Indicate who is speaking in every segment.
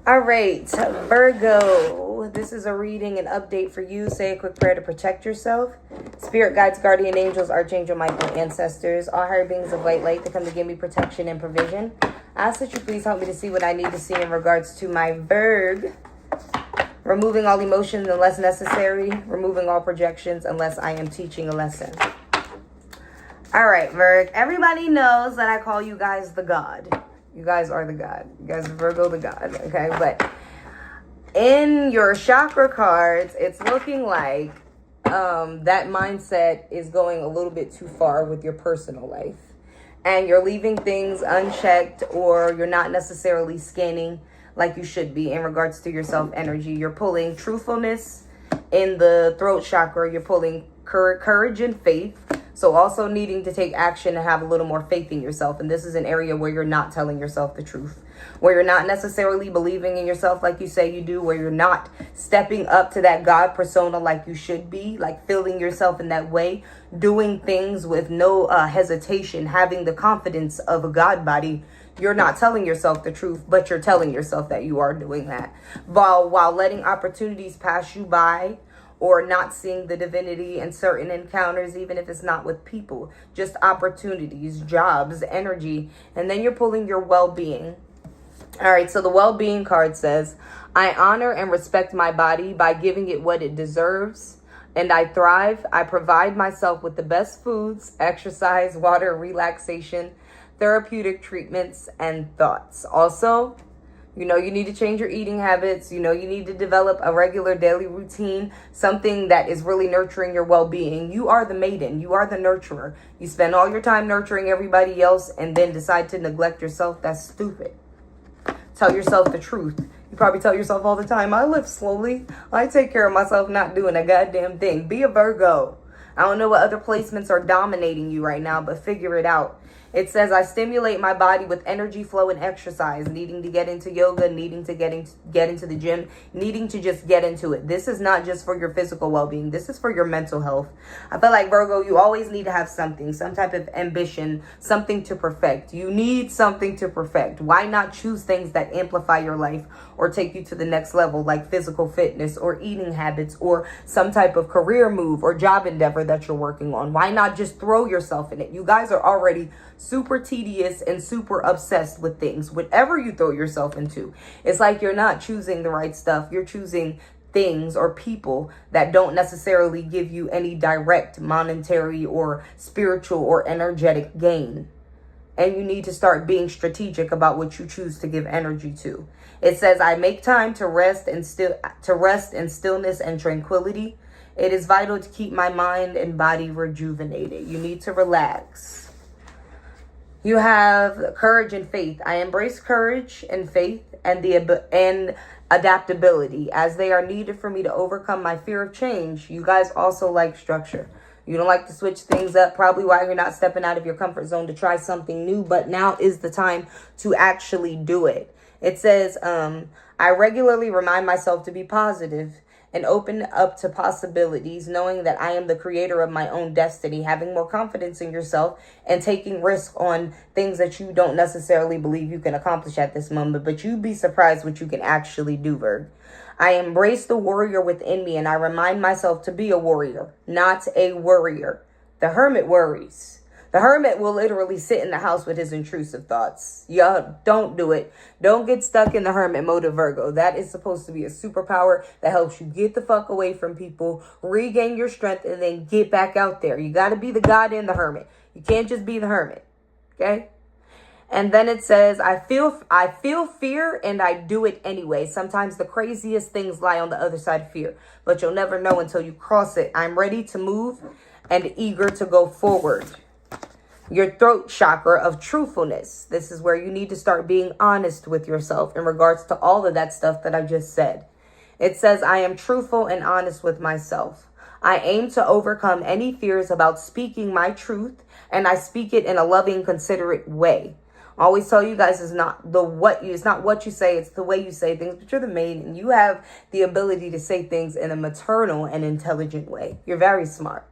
Speaker 1: All right, Virgo, this is a reading and update for you. Say a quick prayer to protect yourself. Spirit guides, guardian angels, Archangel Michael, ancestors, all higher beings of white light to come to give me protection and provision. I ask that you please help me to see what I need to see in regards to my Virg. Removing all emotions unless necessary. Removing all projections unless I am teaching a lesson. All right, Virg. Everybody knows that I call you guys the God. You guys are the God. You guys are Virgo the God, okay? But in your chakra cards, it's looking like that mindset is going a little bit too far with your personal life. And you're leaving things unchecked, or you're not necessarily scanning like you should be in regards to your self-energy. You're pulling truthfulness in the throat chakra. You're pulling courage and faith. So also needing to take action and have a little more faith in yourself. And this is an area where you're not telling yourself the truth, where you're not necessarily believing in yourself like you say you do, where you're not stepping up to that God persona like you should be, like feeling yourself in that way, doing things with no hesitation, having the confidence of a God body. You're not telling yourself the truth, but you're telling yourself that you are doing that. While letting opportunities pass you by, or not seeing the divinity in certain encounters, even if it's not with people, just opportunities, jobs, energy. And then you're pulling your well-being. All right, so the well-being card says, I honor and respect my body by giving it what it deserves, and I thrive. I provide myself with the best foods, exercise, water, relaxation, therapeutic treatments, and thoughts. Also, you know, you need to change your eating habits. You know, you need to develop a regular daily routine, something that is really nurturing your well-being. You are the maiden. You are the nurturer. You spend all your time nurturing everybody else and then decide to neglect yourself. That's stupid. Tell yourself the truth. You probably tell yourself all the time, I live slowly. I take care of myself, not doing a goddamn thing. Be a Virgo. I don't know what other placements are dominating you right now, but figure it out. It says, I stimulate my body with energy flow and exercise, needing to get into yoga, needing to get into the gym, needing to just get into it. This is not just for your physical well-being. This is for your mental health. I feel like, Virgo, you always need to have something, some type of ambition, something to perfect. You need something to perfect. Why not choose things that amplify your life or take you to the next level, like physical fitness or eating habits or some type of career move or job endeavor that you're working on? Why not just throw yourself in it? You guys are already super tedious and super obsessed with things. Whatever you throw yourself into, it's like you're not choosing the right stuff. You're choosing things or people that don't necessarily give you any direct monetary or spiritual or energetic gain. And you need to start being strategic about what you choose to give energy to. It says, I make time to rest in stillness and tranquility. It is vital to keep my mind and body rejuvenated. You need to relax. You have courage and faith. I embrace courage and faith and adaptability as they are needed for me to overcome my fear of change. You guys also like structure. You don't like to switch things up, probably why you're not stepping out of your comfort zone to try something new, but now is the time to actually do it. It says, I regularly remind myself to be positive and open up to possibilities, knowing that I am the creator of my own destiny, having more confidence in yourself and taking risk on things that you don't necessarily believe you can accomplish at this moment, but you'd be surprised what you can actually do, Virg. I embrace the warrior within me, and I remind myself to be a warrior, not a worrier. The hermit worries. The hermit will literally sit in the house with his intrusive thoughts. Y'all, don't do it. Don't get stuck in the hermit mode of Virgo. That is supposed to be a superpower that helps you get the fuck away from people, regain your strength, and then get back out there. You got to be the God and the hermit. You can't just be the hermit. Okay? And then it says, I feel fear and I do it anyway. Sometimes the craziest things lie on the other side of fear, but you'll never know until you cross it. I'm ready to move and eager to go forward. Your throat chakra of truthfulness. This is where you need to start being honest with yourself in regards to all of that stuff that I just said. It says, I am truthful and honest with myself. I aim to overcome any fears about speaking my truth, and I speak it in a loving, considerate way. I always tell you guys, it's not what you say, it's the way you say things, but you're the maid and you have the ability to say things in a maternal and intelligent way. You're very smart.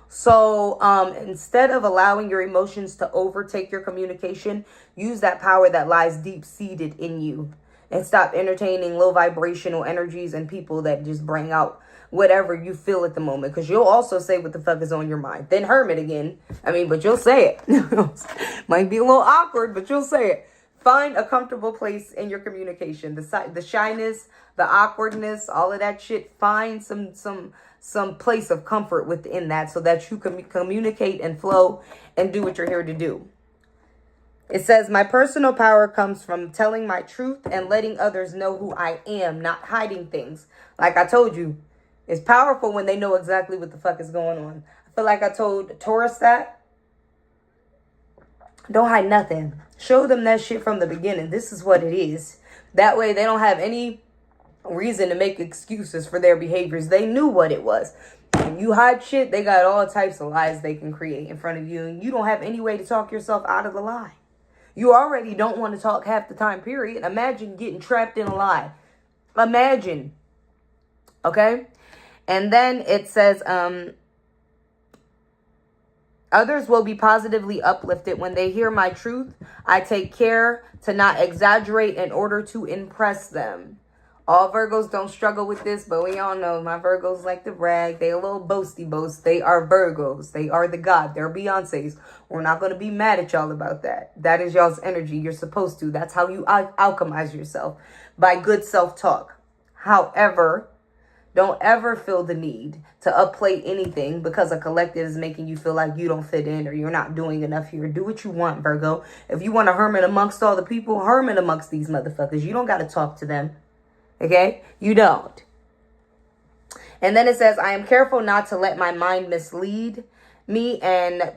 Speaker 1: So instead of allowing your emotions to overtake your communication, use that power that lies deep seated in you. and stop entertaining low vibrational energies and people that just bring out whatever you feel at the moment. Because you'll also say what the fuck is on your mind. Then hermit again. I mean, but you'll say it. Might be a little awkward, but you'll say it. Find a comfortable place in your communication. The shyness, the awkwardness, all of that shit. Find some place of comfort within that so that you can communicate and flow and do what you're here to do. It says, my personal power comes from telling my truth and letting others know who I am, not hiding things. Like I told you, it's powerful when they know exactly what the fuck is going on. I feel like I told Taurus that. Don't hide nothing. Show them that shit from the beginning. This is what it is. That way they don't have any reason to make excuses for their behaviors. They knew what it was. When you hide shit, they got all types of lies they can create in front of you. And you don't have any way to talk yourself out of the lie. You already don't want to talk half the time, period. Imagine getting trapped in a lie. Imagine. Okay? And then it says, others will be positively uplifted when they hear my truth. I take care to not exaggerate in order to impress them. All Virgos don't struggle with this, but we all know my Virgos like to brag. They a little boasty boast. They are Virgos. They are the God. They're Beyoncé's. We're not going to be mad at y'all about that. That is y'all's energy. You're supposed to. That's how you alchemize yourself, by good self-talk. However, don't ever feel the need to upplay anything because a collective is making you feel like you don't fit in or you're not doing enough here. Do what you want, Virgo. If you want to hermit amongst all the people, hermit amongst these motherfuckers. You don't got to talk to them. Okay? You don't. And then it says, I am careful not to let my mind mislead me and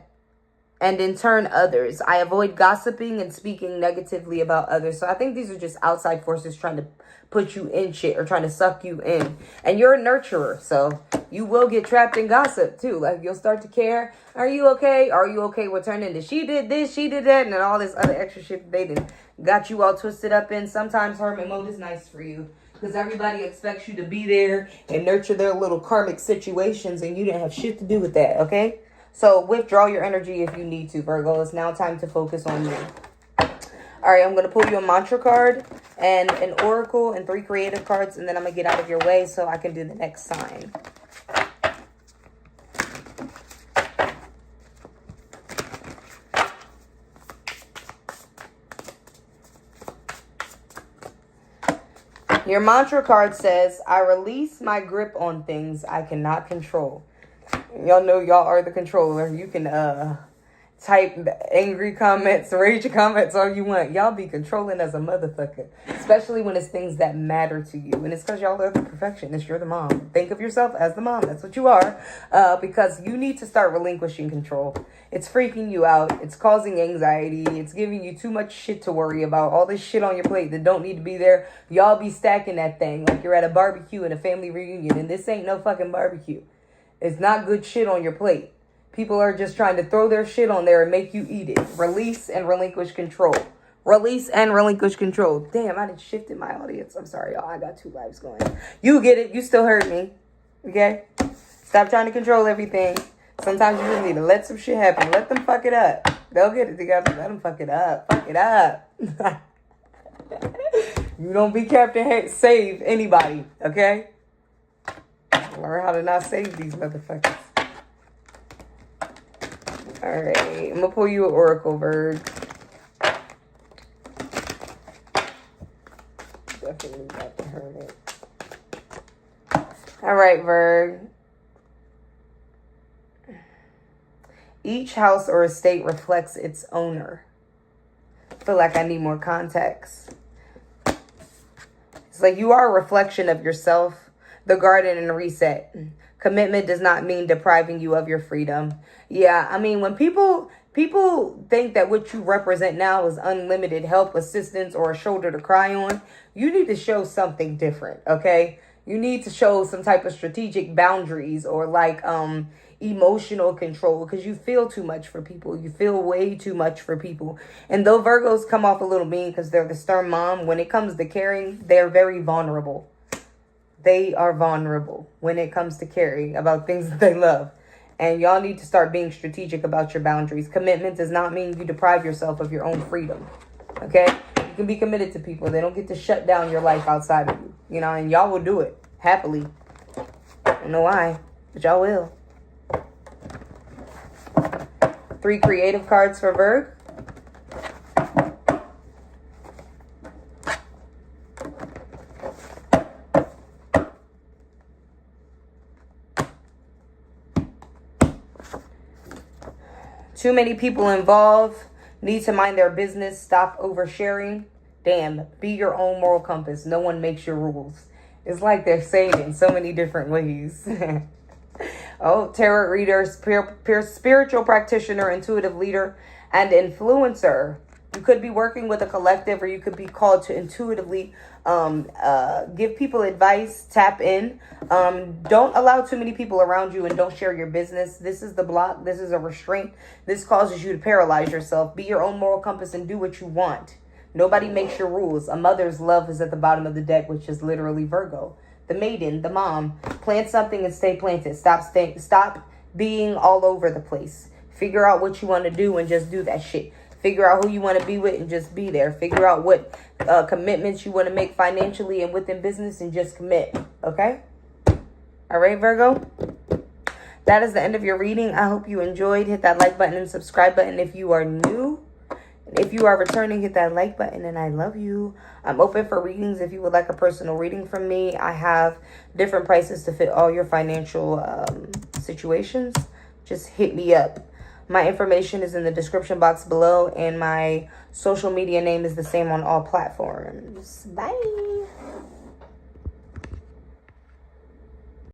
Speaker 1: in turn others. I avoid gossiping and speaking negatively about others. So I think these are just outside forces trying to put you in shit or trying to suck you in. And you're a nurturer, so you will get trapped in gossip too. Like, you'll start to care. Are you okay? Are you okay? We'll turn into she did this, she did that, and then all this other extra shit they did got you all twisted up in. Sometimes hermit mode is nice for you because everybody expects you to be there and nurture their little karmic situations, and you didn't have shit to do with that, okay? So withdraw your energy if you need to, Virgo. It's now time to focus on you. All right, I'm going to pull you a mantra card and an oracle and 3 creative cards, and then I'm going to get out of your way so I can do the next sign. Your mantra card says, I release my grip on things I cannot control. Y'all know y'all are the controller. You can type angry comments, rage comments, all you want. Y'all be controlling as a motherfucker, especially when it's things that matter to you. And it's because y'all are the perfectionists. You're the mom. Think of yourself as the mom. That's what you are, because you need to start relinquishing control. It's freaking you out. It's causing anxiety. It's giving you too much shit to worry about. All this shit on your plate that don't need to be there. Y'all be stacking that thing like you're at a barbecue and a family reunion. And this ain't no fucking barbecue. It's not good shit on your plate. People are just trying to throw their shit on there and make you eat it. Release and relinquish control. Release and relinquish control. Damn, I done shifted my audience. I'm sorry, y'all. I got 2 lives going. You get it. You still heard me. Okay? Stop trying to control everything. Sometimes you just need to let some shit happen. Let them fuck it up. They'll get it together. Let them fuck it up. Fuck it up. You don't be Captain Save anybody. Okay? Learn how to not save these motherfuckers. Alright, I'm going to pull you an oracle, Virg. Definitely got the hermit. Alright, Virg. Each house or estate reflects its owner. I feel like I need more context. It's like you are a reflection of yourself. The garden and reset. Commitment does not mean depriving you of your freedom. Yeah, I mean, when people think that what you represent now is unlimited help, assistance, or a shoulder to cry on, you need to show something different, okay? You need to show some type of strategic boundaries or like emotional control, because you feel too much for people. You feel way too much for people. And though Virgos come off a little mean because they're the stern mom, when it comes to caring, they're very vulnerable. They are vulnerable when it comes to caring about things that they love. And y'all need to start being strategic about your boundaries. Commitment does not mean you deprive yourself of your own freedom. Okay? You can be committed to people. They don't get to shut down your life outside of you. You know, and y'all will do it happily. I don't know why, but y'all will. 3 creative cards for Virgo. Too many people involved. Need to mind their business. Stop oversharing. Damn. Be your own moral compass. No one makes your rules. It's like they're saying it in so many different ways. Oh, tarot reader, spiritual practitioner, intuitive leader, and influencer. You could be working with a collective, or you could be called to intuitively give people advice, tap in. Don't allow too many people around you, and don't share your business. This is the block. This is a restraint. This causes you to paralyze yourself. Be your own moral compass and do what you want. Nobody makes your rules. A mother's love is at the bottom of the deck, which is literally Virgo. The maiden, the mom. Plant something and stay planted. Stop being all over the place. Figure out what you want to do and just do that shit. Figure out who you want to be with and just be there. Figure out what commitments you want to make financially and within business and just commit. Okay? All right, Virgo? That is the end of your reading. I hope you enjoyed. Hit that like button and subscribe button if you are new. If you are returning, hit that like button, and I love you. I'm open for readings if you would like a personal reading from me. I have different prices to fit all your financial situations. Just hit me up. My information is in the description box below, and my social media name is the same on all platforms. Bye.